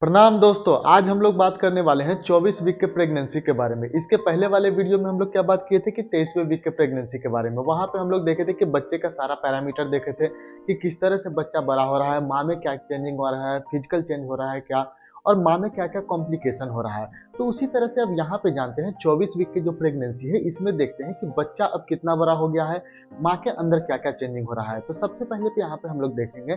प्रणाम दोस्तों। आज हम लोग बात करने वाले हैं 24 वीक के प्रेगनेंसी के बारे में। इसके पहले वाले वीडियो में हम लोग क्या बात किए थे कि 23वें वीक के प्रेगनेंसी के बारे में। वहां पे हम लोग देखे थे कि बच्चे का सारा पैरामीटर देखे थे कि किस तरह से बच्चा बड़ा हो रहा है, माँ में क्या चेंजिंग हो रहा है, फिजिकल चेंज हो रहा है क्या, और माँ में क्या क्या कॉम्प्लिकेशन हो रहा है। तो उसी तरह से अब यहाँ पे जानते हैं 24 वीक की जो प्रेगनेंसी है इसमें देखते हैं कि बच्चा अब कितना बड़ा हो गया है, माँ के अंदर क्या क्या चेंजिंग हो रहा है। तो सबसे पहले तो यहाँ पे हम लोग देखेंगे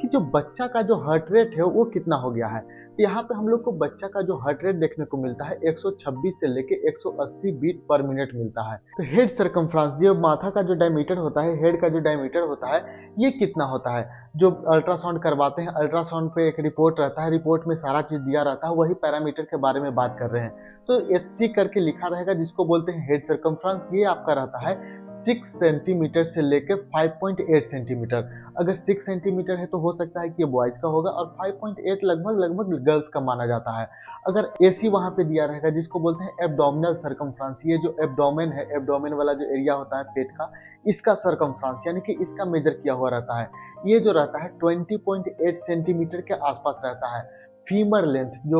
कि जो बच्चा का जो हार्ट रेट है वो कितना हो गया है। तो यहाँ पे हम लोग को बच्चा का जो हार्ट रेट देखने को मिलता है 126 से लेके 180 बीट पर मिनट मिलता है। तो हेड सरकमफ्रेंस, जो माथा का जो डायमीटर होता है, हेड का जो डायमीटर होता है, ये कितना होता है। जो अल्ट्रासाउंड करवाते हैं, अल्ट्रासाउंड पे एक रिपोर्ट रहता है, रिपोर्ट में सारा चीज दिया रहता है, वही पैरामीटर के बारे में बात कर रहे हैं। तो एससी करके लिखा रहेगा जिसको बोलते हैं हेड सरकमफ्रेंस। ये आपका रहता है 6 सेंटीमीटर से लेके 5.8 सेंटीमीटर। अगर 6 सेंटीमीटर है तो हो सकता है कि ये बॉयज का होगा, और 5.8 लगभग लगभग गर्ल्स का माना जाता है। अगर एसी वहां पे दिया रहेगा जिसको बोलते हैं एब्डोमिनल सर्कमफ्रेंस, ये जो एब्डोमेन है, एब्डोमेन वाला जो एरिया होता है पेट का, इसका सर्कमफ्रेंस यानी कि इसका मेजर किया हुआ रहता है। ये जो रहता है 20.8 सेंटीमीटर के आसपास रहता है। फीमर लेंथ जो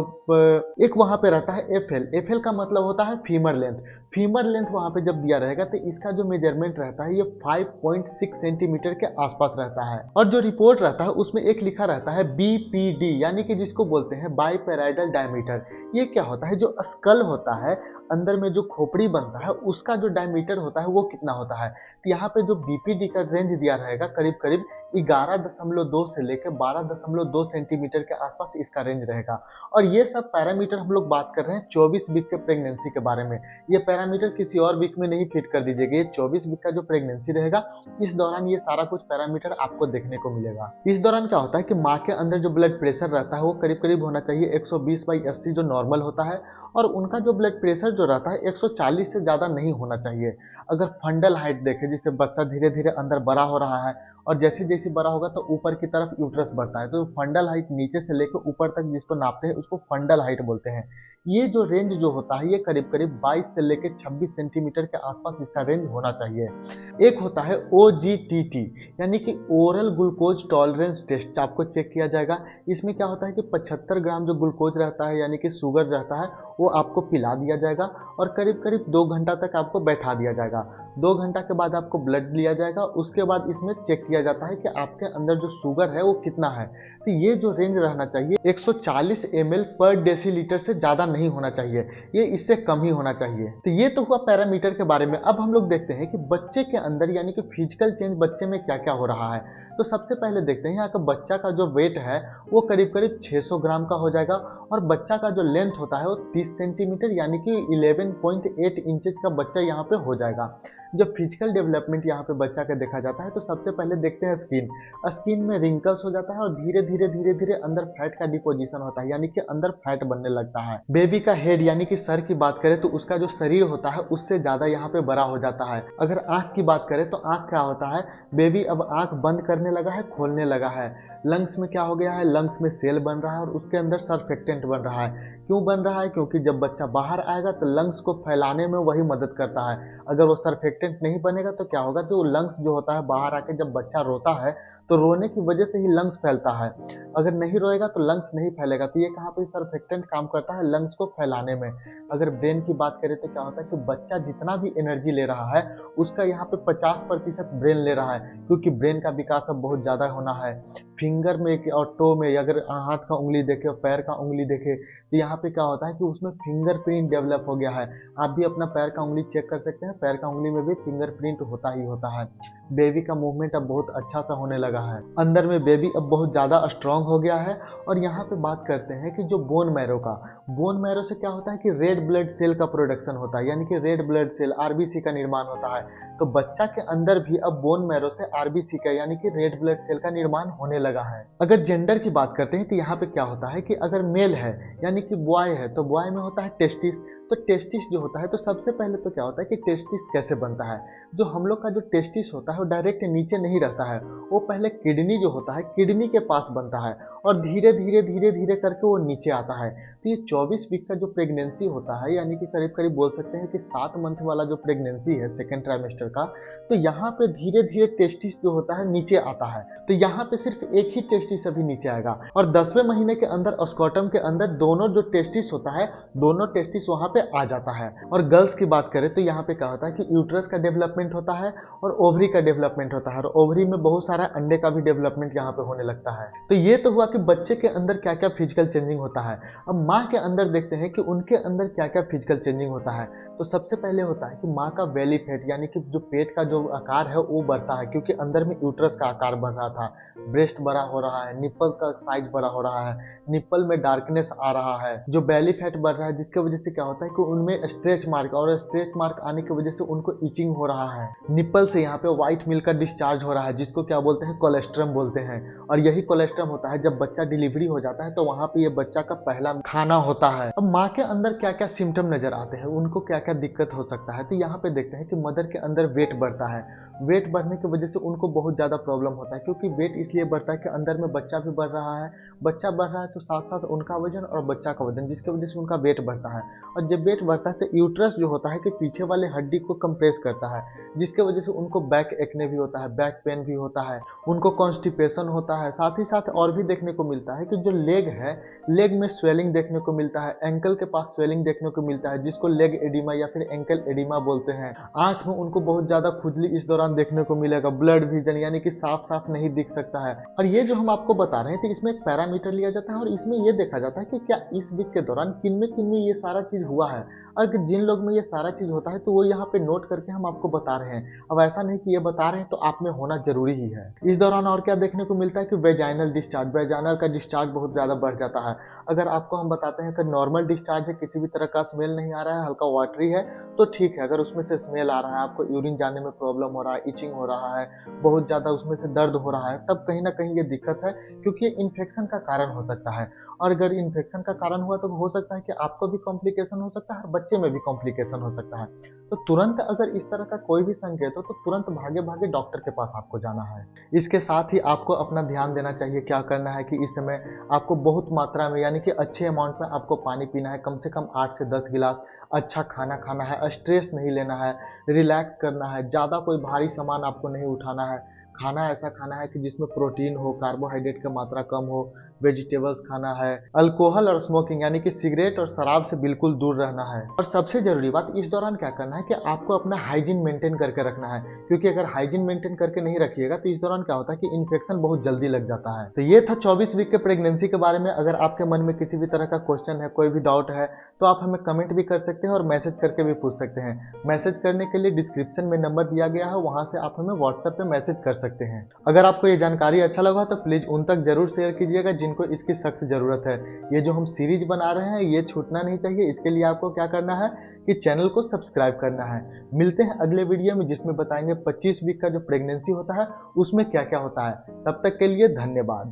एक वहां पे रहता है एफएल, एफएल का मतलब होता है फीमर लेंथ। फीमर लेंथ वहां पे जब दिया रहेगा तो इसका जो मेजरमेंट रहता है ये 5.6 सेंटीमीटर के आसपास रहता है। और जो रिपोर्ट रहता है उसमें एक लिखा रहता है बीपीडी, यानी कि जिसको बोलते हैं बाइपेराइडल डायमीटर। ये क्या होता है, जो स्कल होता है, अंदर में जो खोपड़ी बनता है, उसका जो डायमीटर होता है वो कितना होता है। तो यहाँ पे जो बीपीडी का रेंज दिया रहेगा करीब करीब 11.2 से लेकर 12.2 सेंटीमीटर के आसपास इसका रेंज रहेगा। और ये सब पैरामीटर हम लोग बात कर रहे हैं 24 वीक के प्रेगनेंसी के बारे में। ये पैरामीटर किसी और वीक में नहीं फिट कर दीजिएगा, ये 24 वीक का जो प्रेगनेंसी रहेगा इस दौरान ये सारा कुछ पैरामीटर आपको देखने को मिलेगा। इस दौरान क्या होता है कि माँ के अंदर जो ब्लड प्रेशर रहता है वो करीब करीब होना चाहिए 120/80 जो नॉर्मल होता है, और उनका जो ब्लड प्रेशर जो रहता है 140 से ज़्यादा नहीं होना चाहिए। अगर फंडल हाइट देखें, जिससे बच्चा धीरे धीरे अंदर बड़ा हो रहा है और जैसे जैसे बड़ा होगा तो ऊपर की तरफ यूट्रस बढ़ता है, तो फंडल हाइट नीचे से लेकर ऊपर तक जिसको नापते हैं उसको फंडल हाइट बोलते हैं। ये जो रेंज जो होता है ये करीब करीब 22 से लेकर 26 सेंटीमीटर के आसपास इसका रेंज होना चाहिए। एक होता है OGTT, यानी कि ओरल ग्लूकोज टॉलरेंस टेस्ट, आपको चेक किया जाएगा। इसमें क्या होता है कि 75 ग्राम जो ग्लूकोज रहता है यानी कि शुगर रहता है वो आपको पिला दिया जाएगा, और करीब करीब 2 घंटा तक आपको बैठा दिया जाएगा। 2 घंटा के बाद आपको ब्लड लिया जाएगा, उसके बाद इसमें चेक किया जाता है कि आपके अंदर जो शुगर है वो कितना है। तो ये जो रेंज रहना चाहिए 140 ml पर डेसीलीटर से ज़्यादा नहीं होना चाहिए, ये इससे कम ही होना चाहिए। तो ये तो हुआ पैरामीटर के बारे में। अब हम लोग देखते हैं कि बच्चे के अंदर यानी कि फिजिकल चेंज बच्चे में क्या क्या हो रहा है। तो सबसे पहले देखते हैं यहाँ का बच्चा का जो वेट है वो करीब करीब 600 ग्राम का हो जाएगा, और बच्चा का जो लेंथ होता है वो 30 सेंटीमीटर यानी कि 11.8 इंचेज का बच्चा यहाँ पे हो जाएगा। जब फिजिकल डेवलपमेंट यहाँ पे बच्चा का देखा जाता है तो सबसे पहले देखते हैं स्किन। स्किन में रिंकल्स हो जाता है और धीरे धीरे धीरे धीरे अंदर फैट का डिपोजिशन होता है, यानी कि अंदर फैट बनने लगता है। बेबी का हेड यानी कि सर की बात करें तो उसका जो शरीर होता है उससे ज्यादा यहाँ पे बड़ा हो जाता है। अगर आंख की बात करें तो आंख क्या होता है, बेबी अब आंख बंद करने लगा है, खोलने लगा है। लंग्स में क्या हो गया है, लंग्स में सेल बन रहा है और उसके अंदर सरफेक्टेंट बन रहा है। क्यों बन रहा है, क्योंकि जब बच्चा बाहर आएगा तो लंग्स को फैलाने में वही मदद करता है। अगर वो सरफेक्टेंट नहीं बनेगा तो क्या होगा, जो लंग्स जो होता है बाहर आके जब बच्चा रोता है तो रोने की वजह से ही लंग्स फैलता है। अगर नहीं रोएगा तो लंग्स नहीं फैलेगा। तो ये कहाँ पे सरफेक्टेंट काम करता है, लंग्स को फैलाने में। अगर ब्रेन की बात करें तो क्या होता है कि बच्चा जितना भी एनर्जी ले रहा है उसका यहाँ पे 50% ब्रेन ले रहा है, क्योंकि ब्रेन का विकास अब बहुत ज्यादा होना है। फिंगर में और टो में, अगर हाथ का उंगली देखे और पैर का उंगली देखे तो यहाँ पे क्या होता है कि उसमें फिंगरप्रिंट डेवलप हो गया है। आप भी अपना पैर का उंगली चेक कर सकते हैं, पैर का उंगली में भी फिंगरप्रिंट होता ही होता है। बेबी का मूवमेंट अब बहुत अच्छा सा होने लगा है, अंदर में बेबी अब बहुत ज्यादा स्ट्रांग हो गया है। और यहाँ पे बात करते हैं कि जो बोन मैरो का, बोन मैरो से क्या होता है कि रेड ब्लड सेल का प्रोडक्शन होता है, यानी कि रेड ब्लड सेल आरबीसी का निर्माण होता है। तो बच्चा के अंदर भी अब बोन मैरो से आरबीसी का यानी कि रेड ब्लड सेल का निर्माण होने लगा है। अगर जेंडर की बात करते हैं तो यहाँ पे क्या होता है कि अगर मेल है यानी कि बॉय है तो बॉय में होता है टेस्टिस। तो टेस्टिस जो होता है, तो सबसे पहले तो क्या होता है कि टेस्टिस कैसे बनता है। जो हम लोग का जो टेस्टिस होता है वो डायरेक्ट नीचे नहीं रहता है, वो पहले किडनी जो होता है किडनी के पास बनता है, और धीरे धीरे धीरे धीरे करके वो नीचे आता है। तो ये 24 वीक का जो प्रेगनेंसी होता है, यानी कि करीब करीब बोल सकते हैं कि 7 मंथ वाला जो प्रेगनेंसी है सेकेंड ट्राइमेस्टर का, तो यहाँ पे धीरे धीरे टेस्टिस जो होता है नीचे आता है। तो यहाँ पे सिर्फ एक ही टेस्टिस अभी नीचे आएगा और 10वें महीने के अंदर स्कॉटम के अंदर दोनों जो टेस्टिस होता है, दोनों टेस्टिस वहाँ पे आ जाता है। और गर्ल्स की बात करें तो यहाँ पे क्या होता है कि यूट्रस का डेवलपमेंट होता है और ओवरी का डेवलपमेंट होता है, और ओवरी में बहुत सारा अंडे का भी डेवलपमेंट यहाँ पे होने लगता है। तो ये तो हुआ कि बच्चे के अंदर क्या क्या फिजिकल चेंजिंग होता है। अब माँ के अंदर देखते हैं कि उनके अंदर क्या क्या फिजिकल चेंजिंग होता है। तो सबसे पहले होता है कि माँ का बेली फैट, यानी कि जो पेट का जो आकार है वो बढ़ता है, क्योंकि अंदर में यूट्रस का आकार बढ़ रहा था, ब्रेस्ट बड़ा हो रहा है, निप्पल्स का साइज बड़ा हो रहा है, निप्पल में डार्कनेस आ रहा है, जो बेली फैट बढ़ रहा है, जिसके वजह से क्या होता है कि उनमें स्ट्रेच मार्क, और स्ट्रेच मार्क आने की वजह से उनको इचिंग हो रहा है। निप्पल से यहाँ पे व्हाइट मिल्क का डिस्चार्ज हो रहा है, जिसको क्या बोलते हैं, कोलेस्ट्रम बोलते हैं। और यही कोलेस्ट्रम होता है जब बच्चा डिलीवरी हो जाता है तो वहाँ पे ये बच्चा का पहला खाना होता है। अब माँ के अंदर क्या क्या सिम्टम नजर आते हैं, उनको क्या क्या दिक्कत हो सकता है, तो यहाँ पे देखते हैं कि मदर के अंदर वेट बढ़ता है। वेट बढ़ने की वजह से उनको बहुत ज़्यादा प्रॉब्लम होता है, क्योंकि वेट इसलिए बढ़ता है कि अंदर में बच्चा भी बढ़ रहा है, बच्चा बढ़ रहा है तो साथ साथ उनका वजन और बच्चा का वजन, जिसकी वजह से उनका वेट बढ़ता है। और जब वेट बढ़ता है तो यूट्रस जो होता है कि पीछे वाले हड्डी को कंप्रेस करता है, जिसके वजह से उनको बैक एक्ने भी होता है, बैक पेन भी होता है, उनको कॉन्स्टिपेशन होता है। साथ ही साथ और भी देखने को मिलता है कि जो लेग है, लेग में स्वेलिंग देखने को मिलता है, एंकल के पास स्वेलिंग देखने को मिलता है, जिसको लेग एडिमा या फिर एंकल एडिमा बोलते हैं। आंख में उनको बहुत ज्यादा खुजली इस दौरान देखने को मिलेगा, ब्लड विजन, यानी कि साफ साफ नहीं दिख सकता है। और ये जो हम आपको बता रहे हैं तो इसमें एक पैरामीटर लिया जाता है और इसमें ये देखा जाता है कि क्या इस वीक के दौरान किन में ये सारा चीज हुआ है। और जिन लोग में ये सारा चीज होता है तो वो यहाँ पे नोट करके हम आपको बता रहे हैं। अब ऐसा नहीं कि ये बता रहे हैं तो आप में होना जरूरी ही है। इस दौरान और क्या देखने को मिलता है कि वेजाइनल डिस्चार्ज, वेजाइनल का डिस्चार्ज बहुत ज्यादा बढ़ जाता है। अगर आपको हम बताते हैं कि नॉर्मल डिस्चार्ज है, किसी भी तरह का स्मेल नहीं आ रहा है, हल्का वाटरी है, तो ठीक है। अगर उसमें से स्मेल आ रहा है, आपको यूरिन जाने में प्रॉब्लम हो रहा है, इचिंग हो रहा है, बहुत ज्यादा उसमें से दर्द हो रहा है, तब कहीं ना कहीं ये दिक्कत है, क्योंकि ये इन्फेक्शन का कारण हो सकता है। और अगर इन्फेक्शन का कारण हुआ तो हो सकता है कि आपको भी कॉम्प्लिकेशन हो सकता है और बच्चे में भी कॉम्प्लिकेशन हो सकता है। तो तुरंत अगर इस तरह का कोई भी संकेत हो तो तुरंत भागे भागे डॉक्टर के पास आपको जाना है। इसके साथ ही आपको अपना ध्यान देना चाहिए। क्या करना है कि इस समय आपको बहुत मात्रा में, यानी कि अच्छे अमाउंट में आपको पानी पीना है, कम से कम 8 से 10 गिलास। अच्छा खाना खाना है, स्ट्रेस नहीं लेना है, रिलैक्स करना है, ज़्यादा कोई भारी सामान आपको नहीं उठाना है। खाना ऐसा खाना है कि जिसमें प्रोटीन हो, कार्बोहाइड्रेट की मात्रा कम हो, वेजिटेबल्स खाना है। अल्कोहल और स्मोकिंग, यानी कि सिगरेट और शराब से बिल्कुल दूर रहना है। और सबसे जरूरी बात इस दौरान क्या करना है कि आपको अपना हाइजीन मेंटेन करके रखना है, क्योंकि अगर हाइजीन मेंटेन करके नहीं रखिएगा तो इस दौरान क्या होता है कि इन्फेक्शन बहुत जल्दी लग जाता है। तो ये था 24 वीक के प्रेगनेंसी के बारे में। अगर आपके मन में किसी भी तरह का क्वेश्चन है, कोई भी डाउट है, तो आप हमें कमेंट भी कर सकते हैं और मैसेज करके भी पूछ सकते हैं। मैसेज करने के लिए डिस्क्रिप्शन में नंबर दिया गया है, वहां से आप हमें व्हाट्सएप पे मैसेज कर सकते हैं। अगर आपको ये जानकारी अच्छा लगा तो प्लीज उन तक जरूर शेयर कीजिएगा जिनको इसकी सख्त जरूरत है। ये जो हम सीरीज बना रहे हैं ये छूटना नहीं चाहिए। इसके लिए आपको क्या करना है कि चैनल को सब्सक्राइब करना है। मिलते हैं अगले वीडियो में, जिसमें बताएंगे 25 वीक का जो प्रेगनेंसी होता है उसमें क्या क्या होता है। तब तक के लिए धन्यवाद।